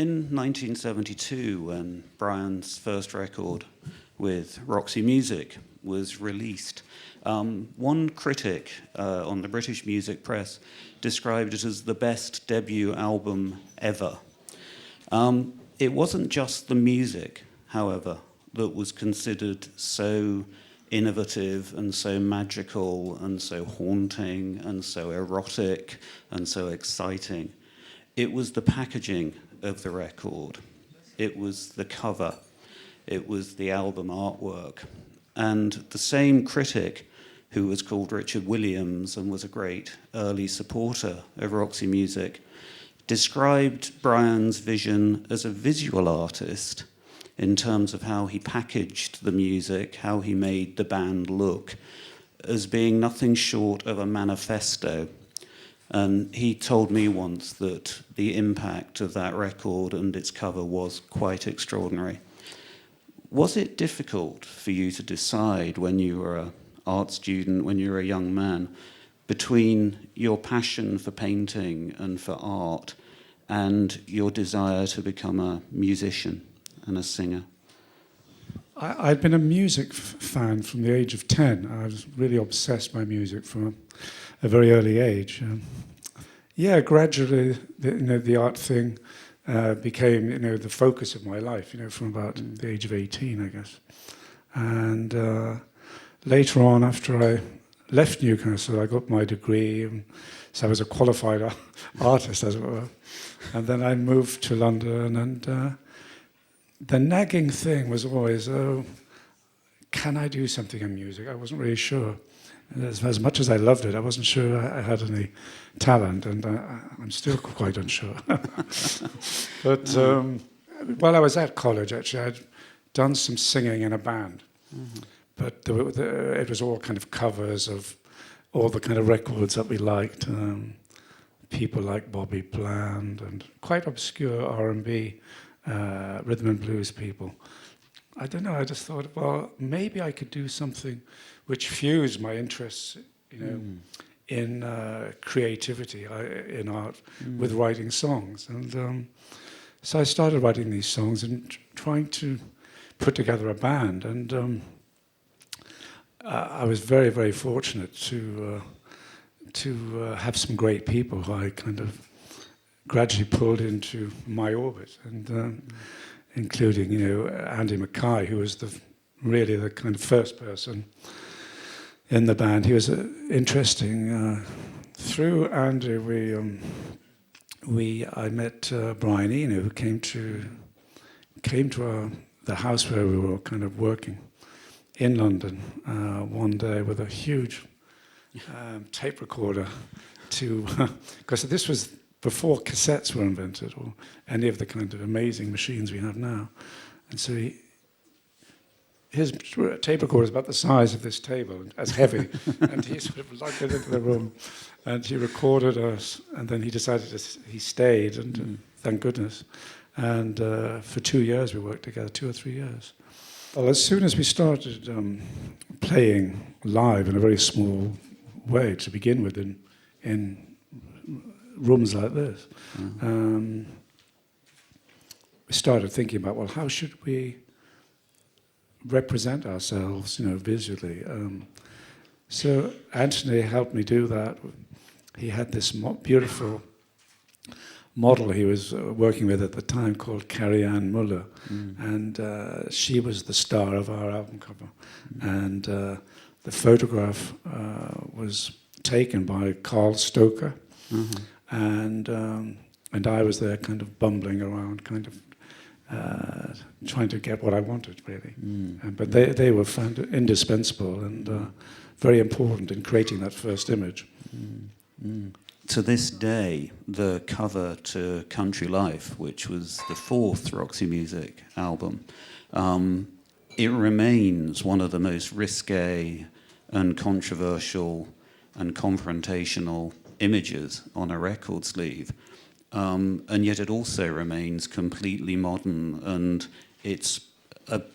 In 1972, when Bryan's first record with Roxy Music was released, one critic on the British music press described it as the best debut album ever. It wasn't just the music, however, that was considered so innovative and so magical and so haunting and so erotic and so exciting. It was the packaging of the record. It was the cover. It was the album artwork. And the same critic, who was called Richard Williams and was a great early supporter of Roxy Music, described Bryan's vision as a visual artist in terms of how he packaged the music, how he made the band look, as being nothing short of a manifesto. And he told me once that the impact of that record and its cover was quite extraordinary. Was it difficult for you to decide when you were an art student, when you were a young man, between your passion for painting and for art and your desire to become a musician and a singer? I'd been a music fan from the age of 10. I was really obsessed by music from a very early age. Gradually, the art thing became, the focus of my life, from about the age of 18, I guess. And later on, after I left Newcastle, I got my degree, and so I was a qualified artist, as it were. And then I moved to London, and the nagging thing was always, can I do something in music? I wasn't really sure. As much as I loved it, I wasn't sure I had any talent, and I'm still quite unsure. But while I was at college, actually, I'd done some singing in a band. Mm-hmm. But it was all kind of covers of all the kind of records that we liked. People like Bobby Bland and quite obscure R&B, rhythm and blues people. I don't know, I just thought, well, maybe I could do something which fused my interests, in creativity, in art, with writing songs. And so I started writing these songs and trying to put together a band. And I was very, very fortunate to have some great people who I kind of gradually pulled into my orbit, and including, Andy Mackay, who was really the kind of first person in the band. He was interesting. Through Andy, I met Brian Eno, who came to the house where we were kind of working in London one day with a huge tape recorder because this was before cassettes were invented or any of the kind of amazing machines we have now. And so his tape recorder is about the size of this table, as heavy, and he sort of lugged it into the room, and he recorded us, and then he decided he stayed, and thank goodness. And for 2 years we worked together, 2 or 3 years. Well, as soon as we started playing live in a very small way to begin with, in rooms like this, we started thinking about, well, how should we represent ourselves, visually? So Anthony helped me do that. He had this beautiful model he was working with at the time called Carrie Ann Muller, and she was the star of our album cover. And the photograph was taken by Carl Stoker, and I was there kind of bumbling around, kind of trying to get what I wanted, really. But they were found indispensable and very important in creating that first image. To this day, the cover to Country Life, which was the fourth Roxy Music album, it remains one of the most risque and controversial and confrontational images on a record sleeve. And yet it also remains completely modern, and its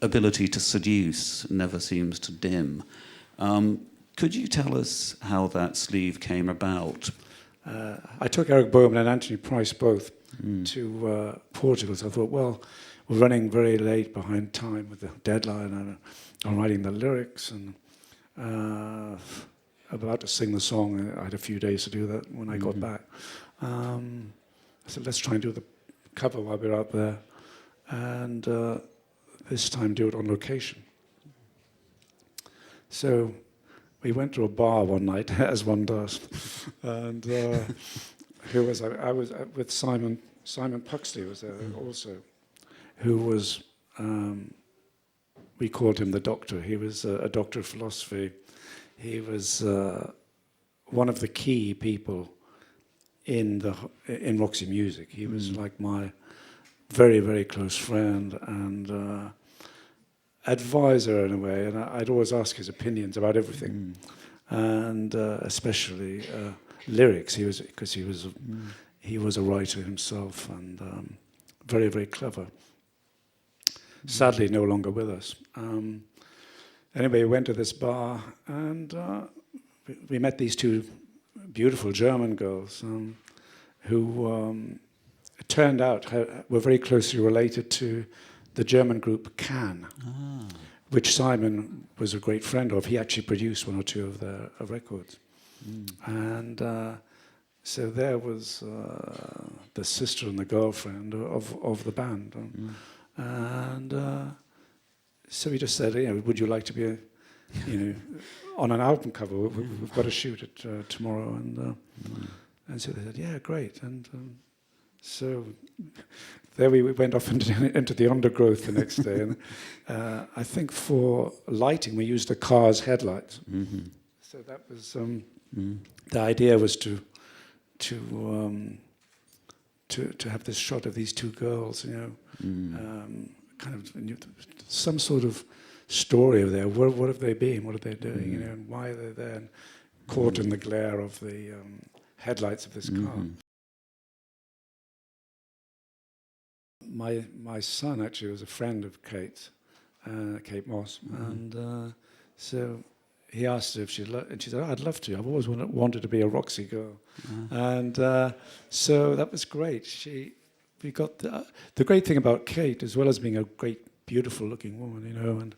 ability to seduce never seems to dim. Could you tell us how that sleeve came about? I took Eric Bowman and Anthony Price both to Portugal. So I thought, well, we're running very late behind time with the deadline, and I'm writing the lyrics and about to sing the song. I had a few days to do that when I got back. I said, let's try and do the cover while we're out there, and this time do it on location. So we went to a bar one night, as one does, and I was with Simon Puxley was there also, who was, we called him the Doctor. He was a doctor of philosophy. He was one of the key people in Roxy Music. He was like my very, very close friend and advisor in a way, and I'd always ask his opinions about everything, and especially lyrics. He was a writer himself, and very, very clever. Sadly, no longer with us. Anyway, we went to this bar, and we met these two beautiful German girls who it turned out were very closely related to the German group Can, which Simon was a great friend of. He actually produced one or two of their records. And so there was the sister and the girlfriend of the band. And so we just said, would you like to be, on an album cover? We've got to shoot it tomorrow. And so they said, yeah, great. And so there we went off into the undergrowth the next day. And I think for lighting, we used a car's headlights. So that was, the idea was to have this shot of these two girls, kind of some sort of story of there. What have they been? What are they doing? And why are they there? And caught in the glare of the headlights of this car. My son actually was a friend of Kate's, Kate Moss, and so he asked her if and she said, I'd love to. I've always wanted to be a Roxy girl. And so that was great. We got the great thing about Kate, as well as being a great, beautiful-looking woman, and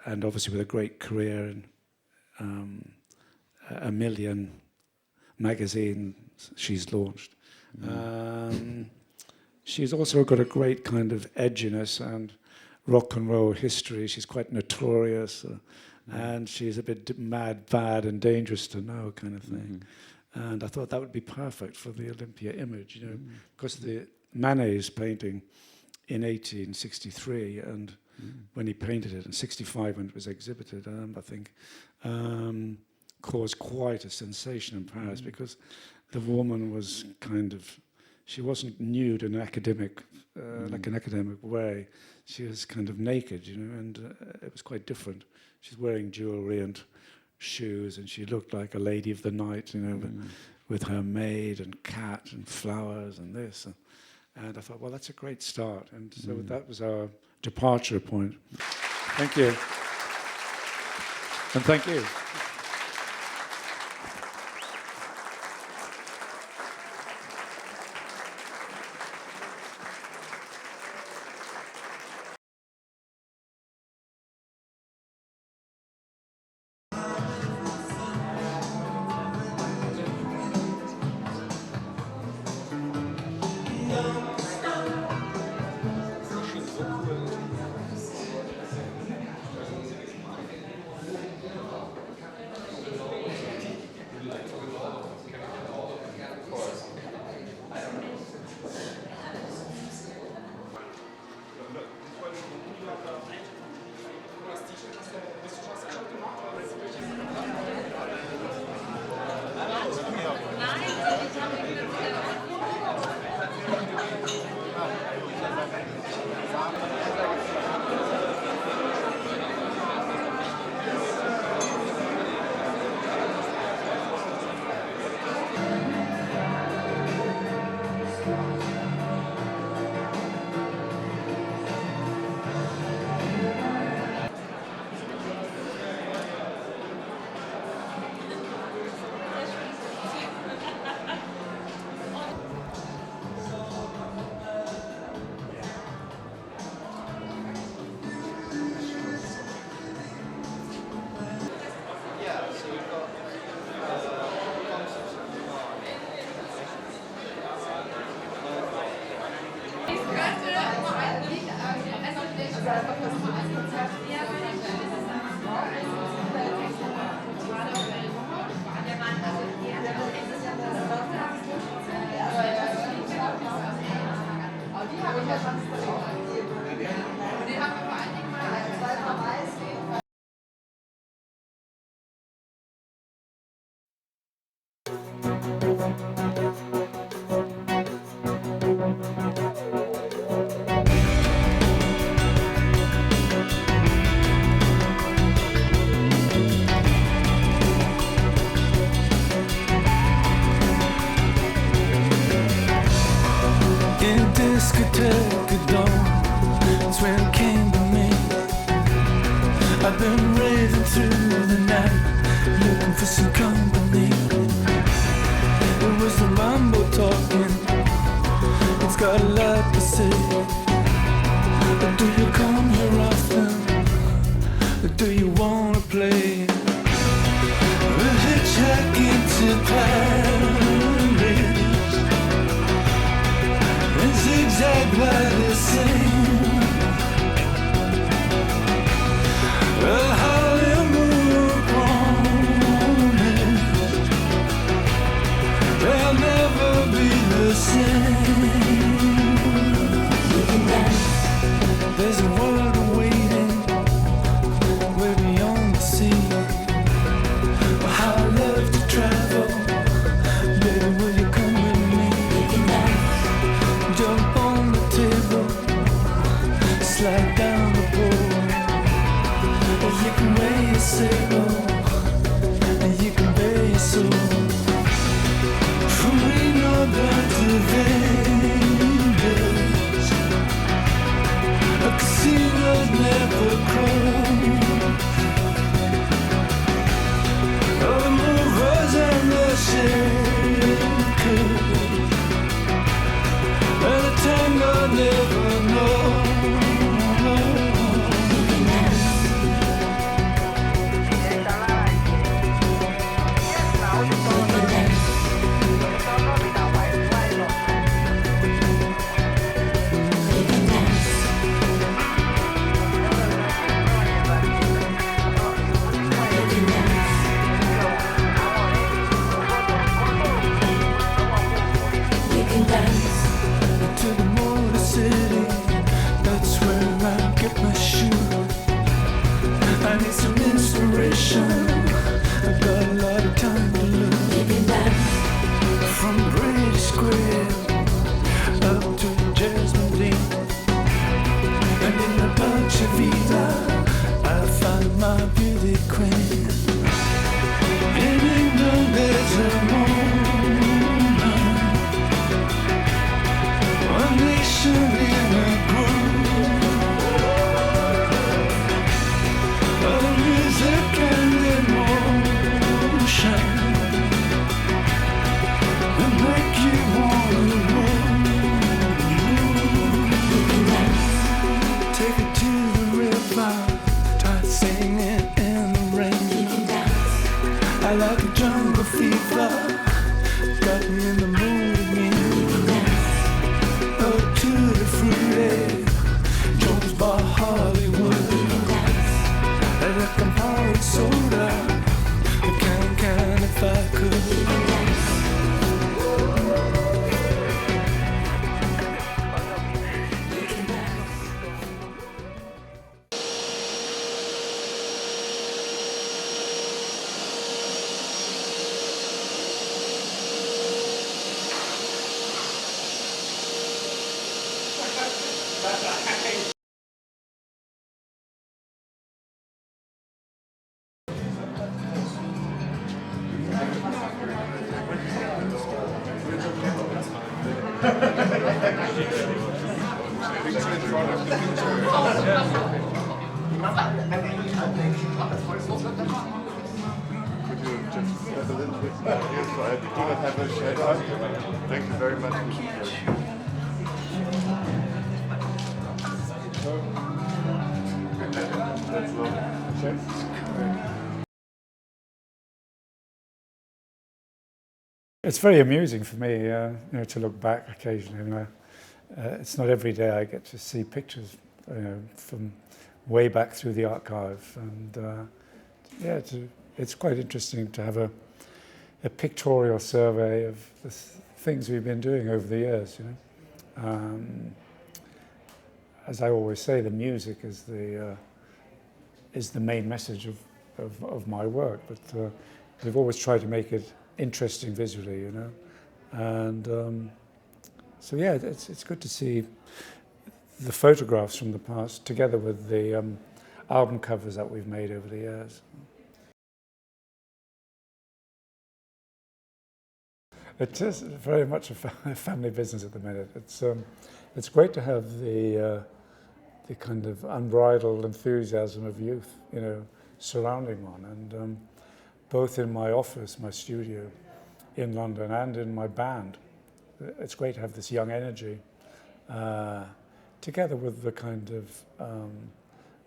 and obviously with a great career in a million magazines she's launched. She's also got a great kind of edginess and rock and roll history. She's quite notorious, and she's a bit mad, bad, and dangerous to know kind of thing. And I thought that would be perfect for the Olympia image, because the Manet's painting in 1863, and when he painted it in 65 when it was exhibited, I think, caused quite a sensation in Paris, because the woman was kind of, she wasn't nude in an academic, like an academic way. She was kind of naked, and it was quite different. She's wearing jewelry and shoes, and she looked like a lady of the night, with her maid and cat and flowers and this. And I thought, well, that's a great start. And so that was our departure point. Thank you. And thank you. Discotheque dawn, that's when it came to me. I've been raving through the night, looking for some company. It was the mambo talking, it's got a lot to say. But do you come here often, or do you wanna play? We're hitchhiking to Paris, and zigzag by the same. Well, Hollywood promise they'll never be the same. There's a world awaiting way beyond the sea. Well, how I love to travel, baby, will you come with me? Jump on the table, slide down the pole. You can wear your sail, and you can bear your soul. From Reno down to Vegas, a casino's never closed. All the movers and the shakers, and the tango never knows. To the Motor City, that's where I get my shoe. I need some inspiration, I've got a lot of time to lose. From British Square up to Jasmine Dean, and in the Dolce Vita I find my beauty queen. In England there's a moment, one nation in a groove, the music and emotion will make you wanna move. Take it to the river, try singing in the rain. I like the jungle fever, got me in the mood again. To the fruity Jones Bar Hollywood, and like I'm hard soda, I can if I could. Thank you very much. That's lovely. It's very amusing for me, to look back occasionally. It's not every day I get to see pictures from way back through the archive. And yeah, it's quite interesting to have a pictorial survey of the things we've been doing over the years. As I always say, the music is the main message of my work, but we've always tried to make it interesting visually, and so yeah, it's good to see the photographs from the past together with the album covers that we've made over the years. It is very much a family business at the minute. It's great to have the kind of unbridled enthusiasm of youth, surrounding one. And both in my office, my studio in London, and in my band, it's great to have this young energy, together with the kind of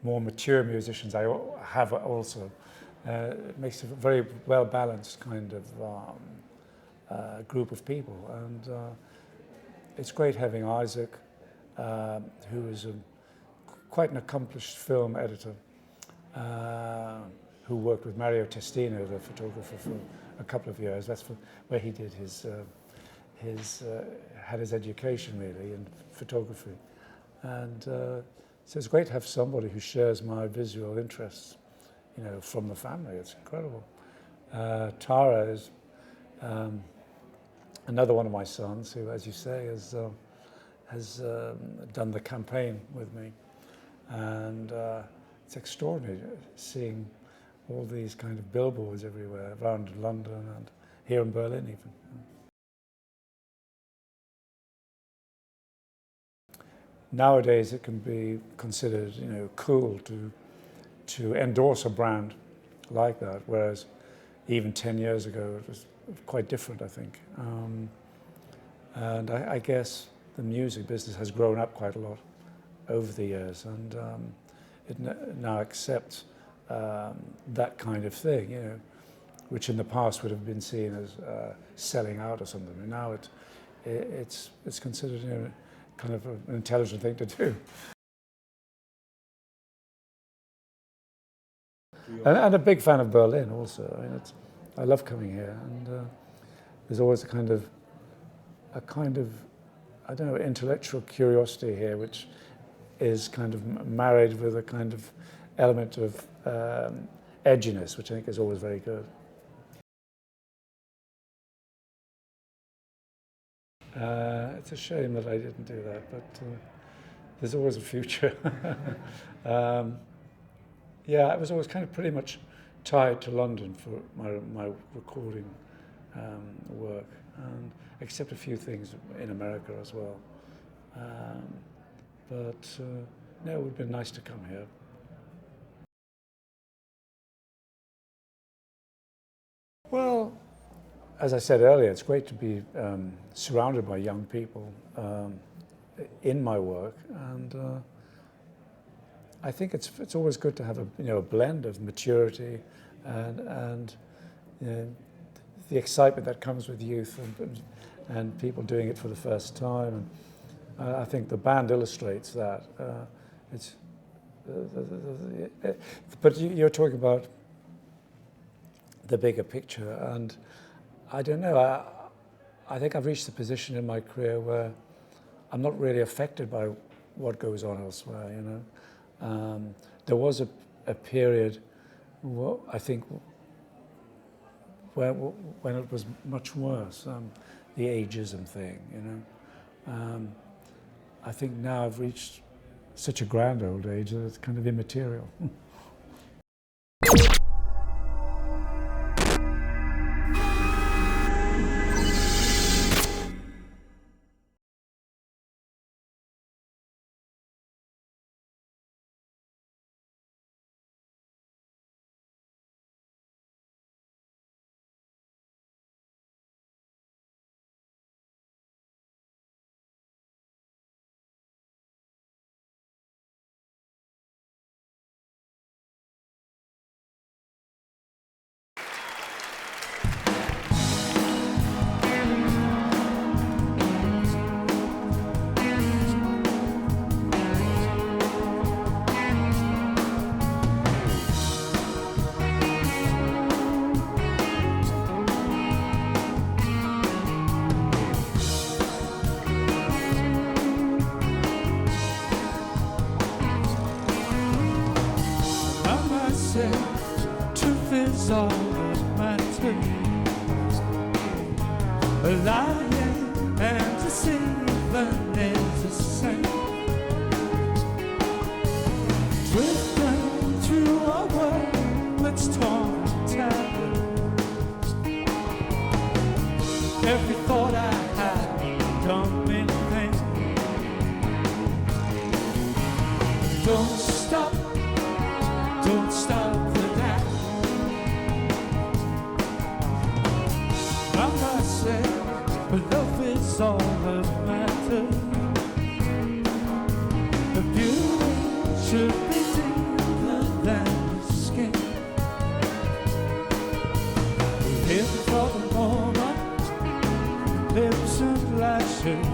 more mature musicians I have also. It makes a very well-balanced kind of group of people. And it's great having Isaac, who is quite an accomplished film editor, who worked with Mario Testino, the photographer, for a couple of years. That's where he did had his education really in photography. And so it's great to have somebody who shares my visual interests, from the family. It's incredible. Tara is another one of my sons who, as you say, has done the campaign with me. And it's extraordinary seeing all these kind of billboards everywhere around London and here in Berlin even. Nowadays it can be considered, cool to endorse a brand like that, whereas even 10 years ago it was quite different, I think. And I guess the music business has grown up quite a lot over the years, and it now accepts that kind of thing, which in the past would have been seen as selling out or something. And now it's considered, kind of an intelligent thing to do. And a big fan of Berlin also. I mean, I love coming here, and there's always a kind of I don't know, intellectual curiosity here, which is kind of married with a kind of element of edginess, which I think is always very good. It's a shame that I didn't do that, but there's always a future. Yeah, I was always kind of pretty much tied to London for my recording work, and except a few things in America as well. But no, it would have been nice to come here. Well, as I said earlier, it's great to be surrounded by young people in my work, and I think it's always good to have a blend of maturity and the excitement that comes with youth and people doing it for the first time. And I think the band illustrates that. But you're talking about the bigger picture, and I don't know. I think I've reached a position in my career where I'm not really affected by what goes on elsewhere. There was a period, I think, when it was much worse, the ageism thing. I think now I've reached such a grand old age that it's kind of immaterial. say truth is all that matters. Lying and deceiving is the same. Drifting through a world that's torn and tattered. Every thought I had don't mean a thing. Don't stop for that. I'm not saying, but love is all that matters. The beauty should be deeper than the skin. Live for the moment, lips and lashes.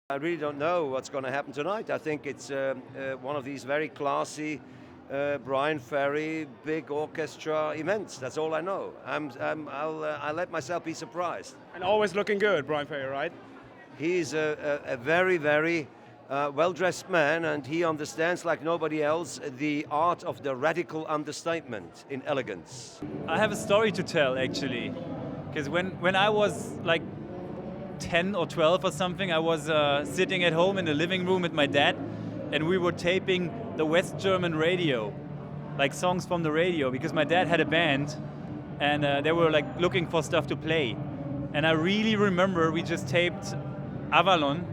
I really don't know what's going to happen tonight. I think it's one of these very classy Bryan Ferry big orchestra events. That's all I know. I'll let myself be surprised. And always looking good, Bryan Ferry, right? He's a very, very well-dressed man, and he understands like nobody else the art of the radical understatement in elegance. I have a story to tell, actually, because when I was like 10 or 12 or something, I was sitting at home in the living room with my dad, and we were taping the West German radio, like songs from the radio, because my dad had a band, and they were like looking for stuff to play. And I really remember we just taped Avalon,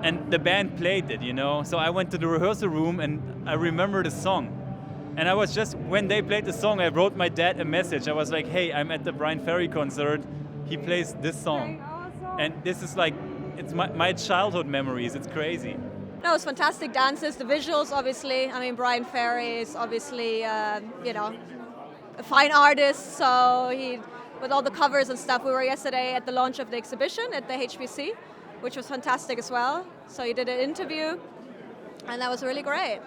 and the band played it, you know. So I went to the rehearsal room, and I remember the song. And I was just, when they played the song, I wrote my dad a message. I was like, hey, I'm at the Bryan Ferry concert. He plays this song. And this is like, it's my childhood memories. It's crazy. No, it's fantastic dances, the visuals, obviously. I mean, Bryan Ferry is obviously, you know, a fine artist. So he, with all the covers and stuff, we were yesterday at the launch of the exhibition at the HBC, which was fantastic as well. So he did an interview, and that was really great.